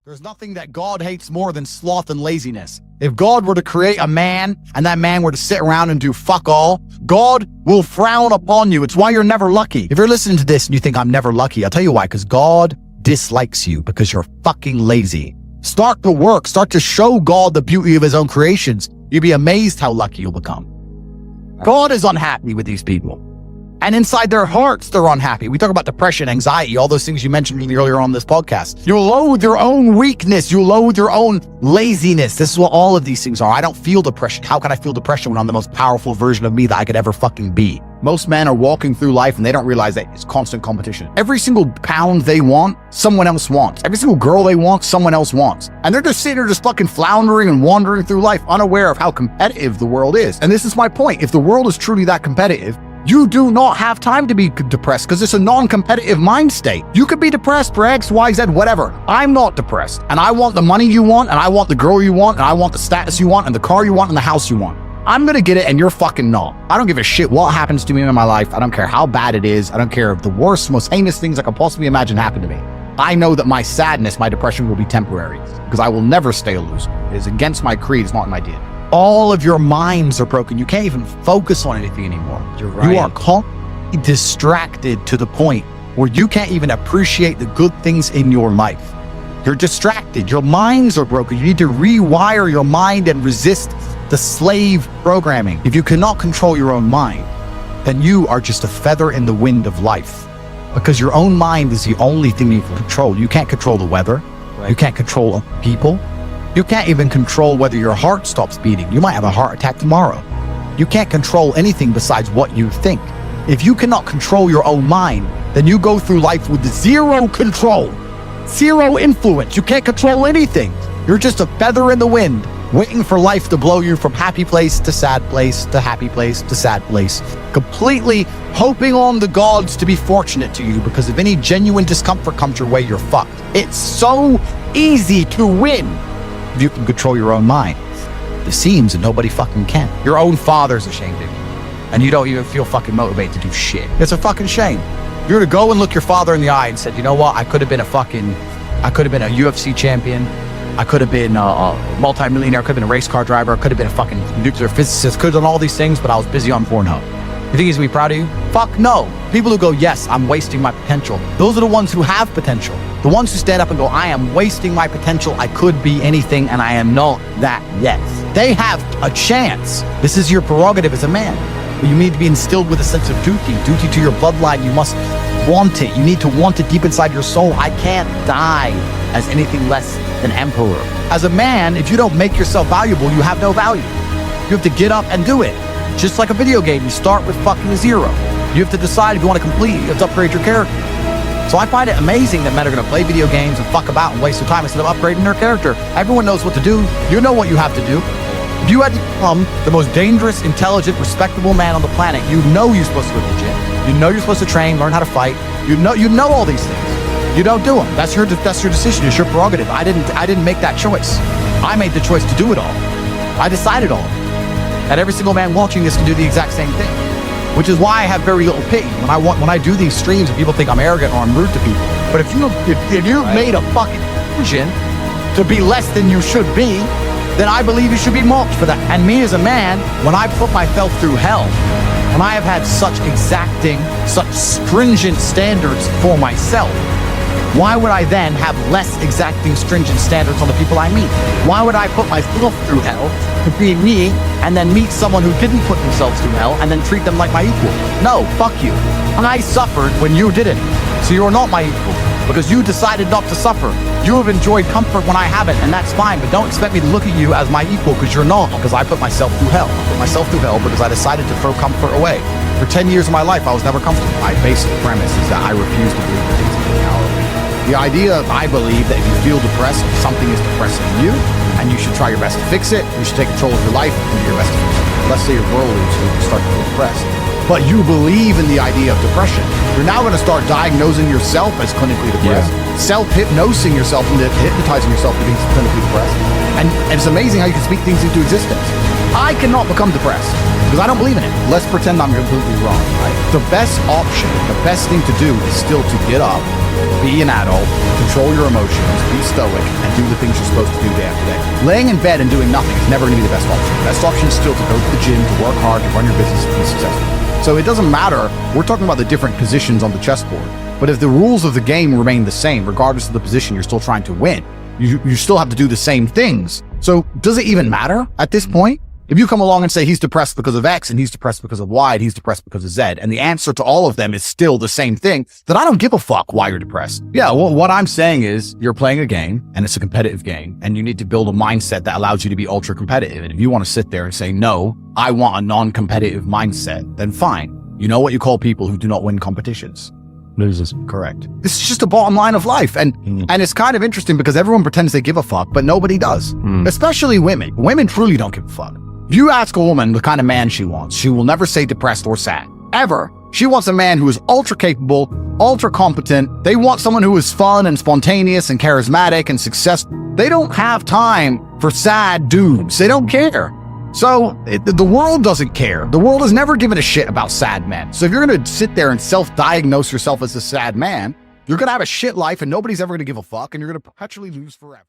There's nothing that God hates more than sloth and laziness. If God were to create a man and that man were to sit around and do fuck all, God will frown upon you. It's why you're never lucky. If you're listening to this and you think I'm never lucky, I'll tell you why, because God dislikes you because you're fucking lazy. Start to work. Start to show God the beauty of his own creations. You'll be amazed how lucky you'll become. God is unhappy with these people. And inside their hearts, they're unhappy. We talk about depression, anxiety, all those things you mentioned earlier on this podcast. You loathe your own weakness. You loathe your own laziness. This is what all of these things are. I don't feel depression. How can I feel depression when I'm the most powerful version of me that I could ever fucking be? Most men are walking through life and they don't realize that it's constant competition. Every single pound they want, someone else wants. Every single girl they want, someone else wants. And they're just sitting there just fucking floundering and wandering through life, unaware of how competitive the world is. And this is my point. If the world is truly that competitive, you do not have time to be depressed because it's a non-competitive mind state. You could be depressed for X, Y, Z, whatever. I'm not depressed. And I want the money you want, and I want the girl you want, and I want the status you want, and the car you want, and the house you want. I'm gonna get it, and you're fucking not. I don't give a shit what happens to me in my life. I don't care how bad it is. I don't care if the worst, most heinous things I could possibly imagine happen to me. I know that my sadness, my depression will be temporary because I will never stay a loser. It is against my creed. It's not my DNA. All of your minds are broken. You can't even focus on anything anymore. You're right. You are constantly distracted to the point where you can't even appreciate the good things in your life. You're distracted. Your minds are broken. You need to rewire your mind and resist the slave programming. If you cannot control your own mind, then you are just a feather in the wind of life, because your own mind is the only thing you can control. You can't control the weather. Right. You can't control people. You can't even control whether your heart stops beating. You might have a heart attack tomorrow. You can't control anything besides what you think. If you cannot control your own mind, then you go through life with zero control, zero influence. You can't control anything. You're just a feather in the wind, waiting for life to blow you from happy place to sad place to happy place to sad place, completely hoping on the gods to be fortunate to you, because if any genuine discomfort comes your way, you're fucked. It's so easy to win if you can control your own mind. It seems that nobody fucking can. Your own father's ashamed of you, and you don't even feel fucking motivated to do shit. It's a fucking shame. You're to go and look your father in the eye and said, you know what, I could have been a UFC champion. I could have been a multi-millionaire, I could have been a race car driver, I could have been a fucking nuclear physicist, could have done all these things, but I was busy on Pornhub. You think he's gonna be proud of you? Fuck no. People who go, yes, I'm wasting my potential. Those are the ones who have potential. The ones who stand up and go, I am wasting my potential, I could be anything, and I am not that yet. They have a chance. This is your prerogative as a man. But you need to be instilled with a sense of duty to your bloodline. You must want it. You need to want it deep inside your soul. I can't die as anything less than emperor. As a man, if you don't make yourself valuable, you have no value. You have to get up and do it. Just like a video game, you start with fucking zero. You have to decide if you want to complete, you have to upgrade your character. So I find it amazing that men are going to play video games and fuck about and waste their time instead of upgrading their character. Everyone knows what to do. You know what you have to do. If you had to become the most dangerous, intelligent, respectable man on the planet, you know you're supposed to go to the gym. You know you're supposed to train, learn how to fight. You know all these things. You don't do them. That's your decision. It's your prerogative. I didn't make that choice. I made the choice to do it all. I decided all. And every single man watching this can do the exact same thing, which is why I have very little pity when I do these streams and people think I'm arrogant or I'm rude to people. But if you've made a fucking decision to be less than you should be, then I believe you should be mocked for that. And me as a man, when I put myself through hell, when I have had such exacting, such stringent standards for myself, why would I then have less exacting, stringent standards on the people I meet? Why would I put myself through hell to be me and then meet someone who didn't put themselves through hell and then treat them like my equal? No, fuck you. I suffered when you didn't. So you're not my equal because you decided not to suffer. You have enjoyed comfort when I haven't, and that's fine, but don't expect me to look at you as my equal because you're not, because I put myself through hell. I put myself through hell because I decided to throw comfort away. For 10 years of my life, I was never comfortable. My basic premise is that I refuse to believe that things are reality. The idea, I believe, that if you feel depressed, something is depressing you, and you should try your best to fix it. You should take control of your life and do your best to fix it. Let's say your girl leaves you, you start to feel depressed. But you believe in the idea of depression. You're now going to start diagnosing yourself as clinically depressed, self-hypnosing yourself into hypnotizing yourself to being clinically depressed. And it's amazing how you can speak things into existence. I cannot become depressed because I don't believe in it. Let's pretend I'm completely wrong, right? The best option, the best thing to do is still to get up, be an adult, control your emotions, be stoic, and do the things you're supposed to do day after day. Laying in bed and doing nothing is never going to be the best option. The best option is still to go to the gym, to work hard, to run your business, and be successful. So it doesn't matter. We're talking about the different positions on the chessboard. But if the rules of the game remain the same, regardless of the position you're still trying to win, you still have to do the same things. So does it even matter at this point? If you come along and say he's depressed because of X and he's depressed because of Y and he's depressed because of Z, and the answer to all of them is still the same thing, then I don't give a fuck why you're depressed. Yeah, well, what I'm saying is you're playing a game and it's a competitive game and you need to build a mindset that allows you to be ultra competitive. And if you want to sit there and say, no, I want a non-competitive mindset, then fine. You know what you call people who do not win competitions? Losers. Correct. This is just a bottom line of life. And it's kind of interesting because everyone pretends they give a fuck, but nobody does. Especially women. Women truly don't give a fuck. If you ask a woman the kind of man she wants, she will never say depressed or sad. Ever. She wants a man who is ultra capable, ultra competent. They want someone who is fun and spontaneous and charismatic and successful. They don't have time for sad dudes. They don't care. So the world doesn't care. The world has never given a shit about sad men. So if you're going to sit there and self-diagnose yourself as a sad man, you're going to have a shit life and nobody's ever going to give a fuck and you're going to perpetually lose forever.